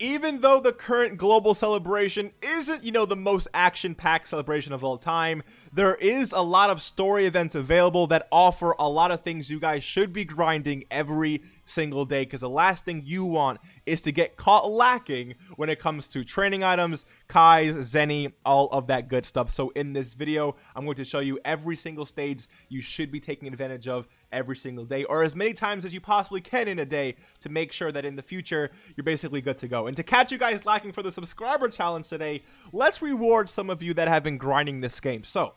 even though the current global celebration isn't, the most action-packed celebration of all time, there is a lot of story events available that offer a lot of things you guys should be grinding every single day, because the last thing you want is to get caught lacking when it comes to training items, Kai's, Zenny, all of that good stuff. So in this video, I'm going to show you every single stage you should be taking advantage of every single day, or as many times as you possibly can in a day, to make sure that in the future you're basically good to go. And to catch you guys lacking for the subscriber challenge today, let's reward some of you that have been grinding this game. So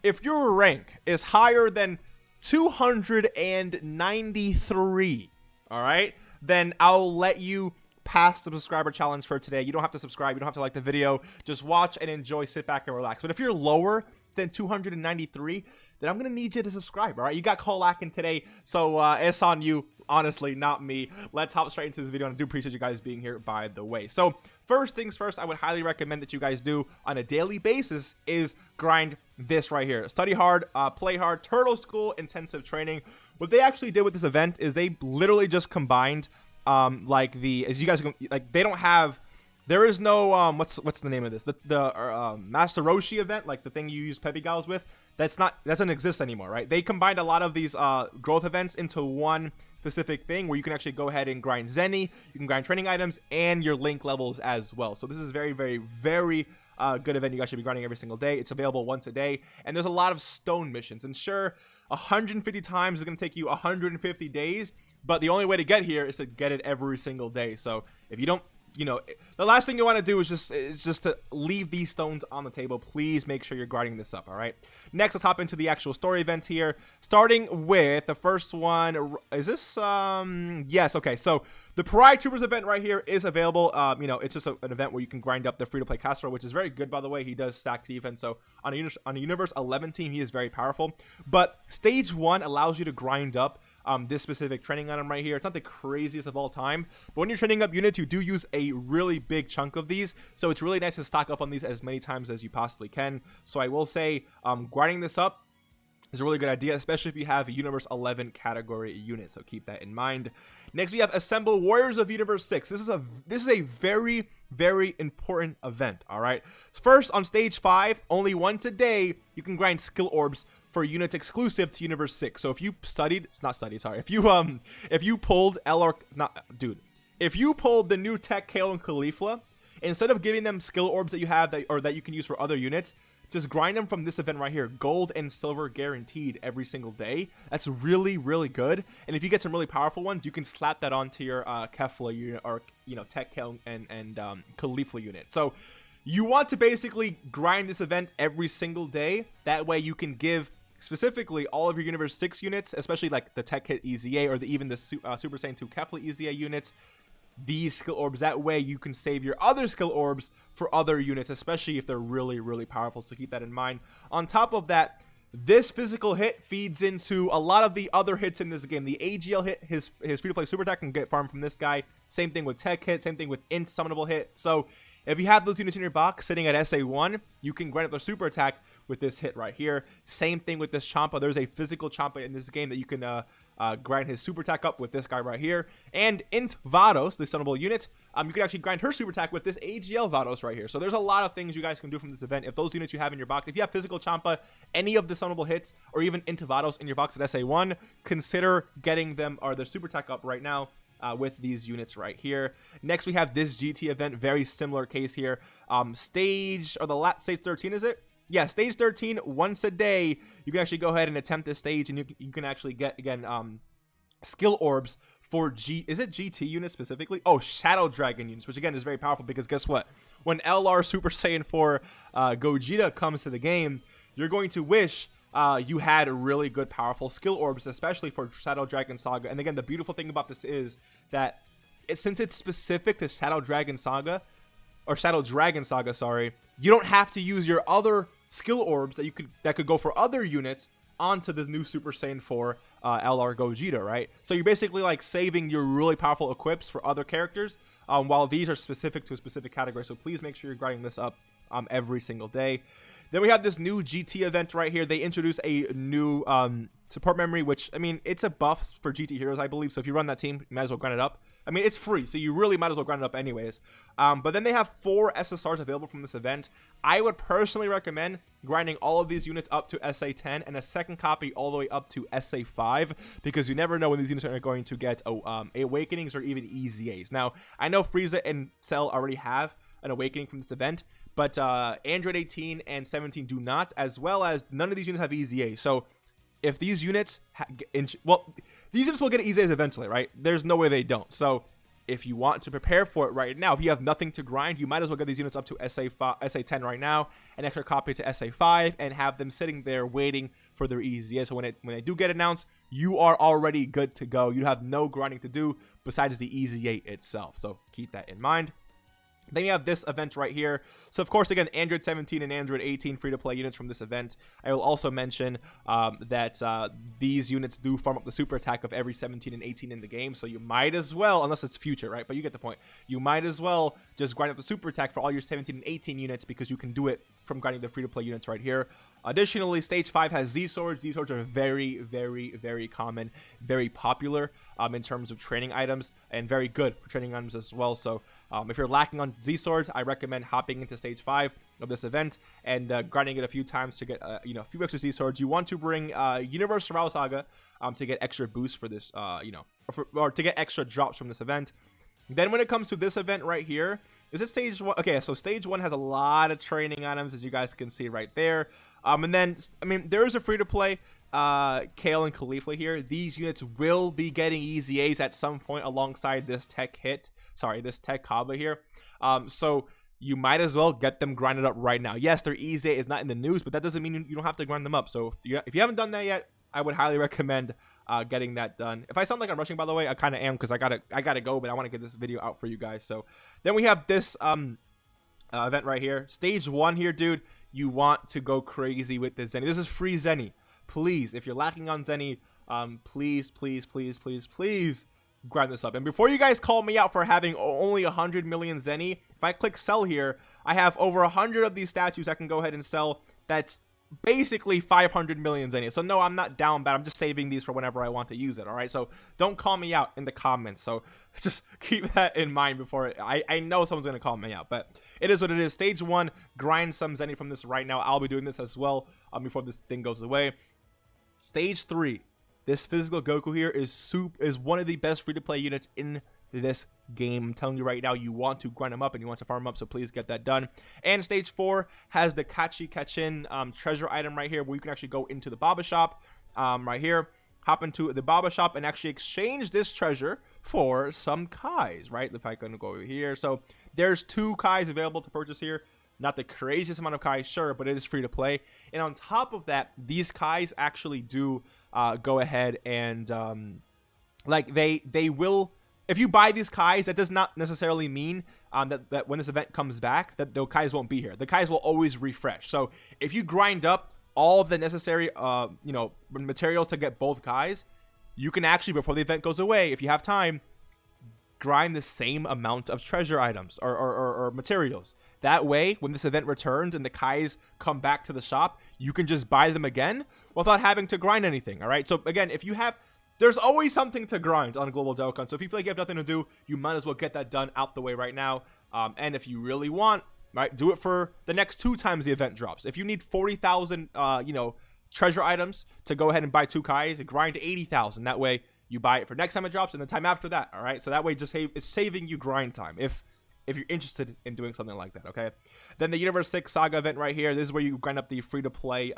if your rank is higher than 293, all right, then I'll let you pass the subscriber challenge for today. You don't have to subscribe, you don't have to like the video, just watch and enjoy, sit back and relax. But if you're lower than 293, then I'm gonna need you to subscribe. All right, you got call lacking today, so it's on you, honestly, not me. Let's hop straight into this video, and I do appreciate you guys being here, by the way. So first things first, I would highly recommend that you guys do on a daily basis is grind this right here. Study hard, play hard, turtle school intensive training. What they actually did with this event is they literally just combined like as you guys like, they don't have, there is no what's the name of this, the Master Roshi event, like the thing you use Peppy Gals with, doesn't exist anymore, right? They combined a lot of these growth events into one specific thing where you can actually go ahead and grind Zenny, you can grind training items and your link levels as well. So this is very, very, very good event you guys should be grinding every single day. It's available once a day, and there's a lot of stone missions, and sure, 150 times is going to take you 150 days, but the only way to get here is to get it every single day. So if you don't, the last thing you want to do is just to leave these stones on the table. Please make sure you're grinding this up. All right, next let's hop into the actual story events here, starting with the first one. Is this yes, okay, so the Pariah Troopers event right here is available. It's just an event where you can grind up the free-to-play Castro, which is very good, by the way. He does stack defense, so on a Universe 11 team, he is very powerful. But stage 1 allows you to grind up this specific training item right here. It's not the craziest of all time, but when you're training up units, you do use a really big chunk of these, so it's really nice to stock up on these as many times as you possibly can. So I will say grinding this up is a really good idea, especially if you have a Universe 11 category unit, so keep that in mind. Next, we have Assemble Warriors of Universe 6. This is a very, very important event, all right? First, on stage 5, only once a day, you can grind skill orbs for units exclusive to Universe 6. So if you pulled if you pulled the new Tech, CAUGH, and Caulifla, instead of giving them skill orbs that you have that you can use for other units, just grind them from this event right here. Gold and silver guaranteed every single day. That's really, really good. And if you get some really powerful ones, you can slap that onto your Kefla unit, or Tech, CAUGH, and Caulifla unit. So you want to basically grind this event every single day. That way you can give specifically all of your Universe 6 units, especially like the Tech Hit EZA or even the Super Saiyan 2 Kefla EZA units, these skill orbs. That way you can save your other skill orbs for other units, especially if they're really, really powerful, so keep that in mind. On top of that, this physical hit feeds into a lot of the other hits in this game. The AGL hit, his free-to-play super attack, can get farmed from this guy. Same thing with Tech Hit, same thing with Int Summonable Hit. So if you have those units in your box sitting at SA1, you can grind up their super attack with this hit right here. Same thing with this Champa. There's a physical Champa in this game that you can grind his super attack up with this guy right here. And Int Vados, the summonable unit, you can actually grind her super attack with this AGL Vados right here. So there's a lot of things you guys can do from this event. If those units you have in your box, if you have physical Champa, any of the summonable hits, or even Int Vados in your box at SA1, consider getting them or their super attack up right now with these units right here. Next, we have this GT event. Very similar case here. Stage 13, is it? Yeah, stage 13, once a day, you can actually go ahead and attempt this stage, and you can actually get, again, skill orbs for is it GT units specifically? Oh, Shadow Dragon units, which again is very powerful, because guess what? When LR Super Saiyan 4 Gogeta comes to the game, you're going to wish you had really good, powerful skill orbs, especially for Shadow Dragon Saga. And again, the beautiful thing about this is that since it's specific to Shadow Dragon Saga, sorry, you don't have to use your other skill orbs that could go for other units onto the new Super Saiyan 4 LR Gogeta, right? So you're basically like saving your really powerful equips for other characters, while these are specific to a specific category. So please make sure you're grinding this up every single day. Then we have this new GT event right here. They introduce a new support memory, which, I mean, it's a buff for GT heroes, I believe. So if you run that team, you might as well grind it up. I mean, it's free, so you really might as well grind it up anyways. But then they have 4 SSRs available from this event. I would personally recommend grinding all of these units up to SA10 and a second copy all the way up to SA5, because you never know when these units are going to get Awakenings or even EZAs. Now, I know Frieza and Cell already have an Awakening from this event, but Android 18 and 17 do not, as well as none of these units have EZA. So if these units, these units will get EZAs eventually, right? There's no way they don't. So if you want to prepare for it right now, if you have nothing to grind, you might as well get these units up to SA10 right now, an extra copy to SA5, and have them sitting there waiting for their EZA. So when they do get announced, you are already good to go. You have no grinding to do besides the EZA itself. So keep that in mind. Then you have this event right here. So, of course, again, Android 17 and Android 18 free-to-play units from this event. I will also mention that these units do farm up the super attack of every 17 and 18 in the game. So you might as well, unless it's future, right? But you get the point. You might as well just grind up the super attack for all your 17 and 18 units, because you can do it from grinding the free-to-play units right here. Additionally, Stage 5 has Z-Swords. Z-Swords are very, very, very common, very popular in terms of training items, and very good for training items as well. So if you're lacking on Z-Swords, I recommend hopping into Stage 5 of this event and grinding it a few times to get a few extra Z-Swords. You want to bring Universal Saga to get extra boosts for this, or to get extra drops from this event. Then when it comes to this event right here, is it Stage 1? Okay, so Stage 1 has a lot of training items, as you guys can see right there. And then, I mean, there is a free-to-play CAUGH and Caulifla here. These units will be getting EZAs at some point alongside this tech CAUGH here. So you might as well get them grinded up right now. Yes, their EZA is not in the news, but that doesn't mean you don't have to grind them up. So if you haven't done that yet, I would highly recommend getting that done. If I sound like I'm rushing, by the way, I kind of am, because I gotta go, but I want to get this video out for you guys. So then we have this event right here, Stage 1 here, dude. You want to go crazy with this Zenny. This is free Zenny. Please, if you're lacking on Zenny, please grind this up. And before you guys call me out for having only 100 million Zenny, if I click sell here, I have over 100 of these statues I can go ahead and sell. That's basically 500 million Zenny. So no, I'm not down bad. I'm just saving these for whenever I want to use it. All right, so don't call me out in the comments. So just keep that in mind before I know someone's gonna call me out, but it is what it is. Stage 1, grind some Zenny from this right now. I'll be doing this as well before this thing goes away. Stage 3, this physical Goku here is one of the best free-to-play units in this game. I'm telling you right now, you want to grind them up and you want to farm them up, so please get that done. And Stage 4 has the Kachi Kachin treasure item right here, where you can actually go into the Baba shop right here, hop into the Baba shop and actually exchange this treasure for some Kais, right? If I can go over here, so there's 2 Kais available to purchase here. Not the craziest amount of Kais, sure, but it is free to play. And on top of that, these Kais actually do go ahead and like they will. If you buy these Kais, that does not necessarily mean that when this event comes back, that the Kais won't be here. The Kais will always refresh. So if you grind up all of the necessary materials to get both Kais, you can actually, before the event goes away, if you have time, grind the same amount of treasure items or materials. That way, when this event returns and the Kais come back to the shop, you can just buy them again without having to grind anything. All right, so again, if you have, there's always something to grind on Global Dokkan. So if you feel like you have nothing to do, you might as well get that done out the way right now. And if you really want, right, do it for the next 2 times the event drops. If you need 40,000 treasure items to go ahead and buy 2 Kais, grind 80,000. That way you buy it for next time it drops and the time after that. All right, so that way it's saving you grind time if you're interested in doing something like that. Okay, then the Universe 6 Saga event right here, this is where you grind up the free-to-play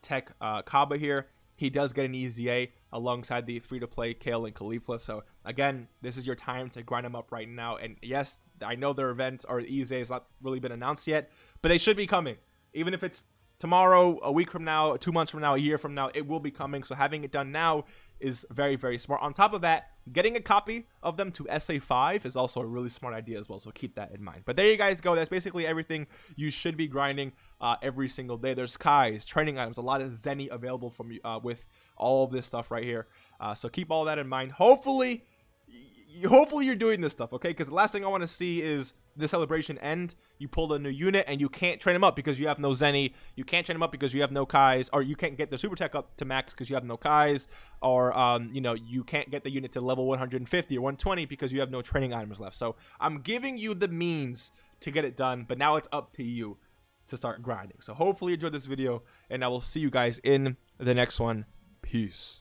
tech CAUGH here. He does get an EZA alongside the free-to-play CAUGH and Caulifla. So again, this is your time to grind them up right now. And yes, I know their event or EZA has not really been announced yet, but they should be coming. Even if it's tomorrow, a week from now, 2 months from now, a year from now, it will be coming. So having it done now is very, very smart. On top of that, getting a copy of them to SA5 is also a really smart idea as well, so keep that in mind. But there you guys go. That's basically everything you should be grinding every single day. There's Kais, training items, a lot of Zenny available from with all of this stuff right here. So keep all that in mind. Hopefully hopefully you're doing this stuff, okay? Because the last thing I want to see is the celebration end. You pull a new unit and you can't train them up because you have no Zenny. You can't train them up because you have no Kais, or you can't get the super tech up to max because you have no Kais, or you know, you can't get the unit to level 150 or 120 because you have no training items left. So I'm giving you the means to get it done, but now it's up to you to start grinding. So hopefully you enjoyed this video, and I will see you guys in the next one. Peace.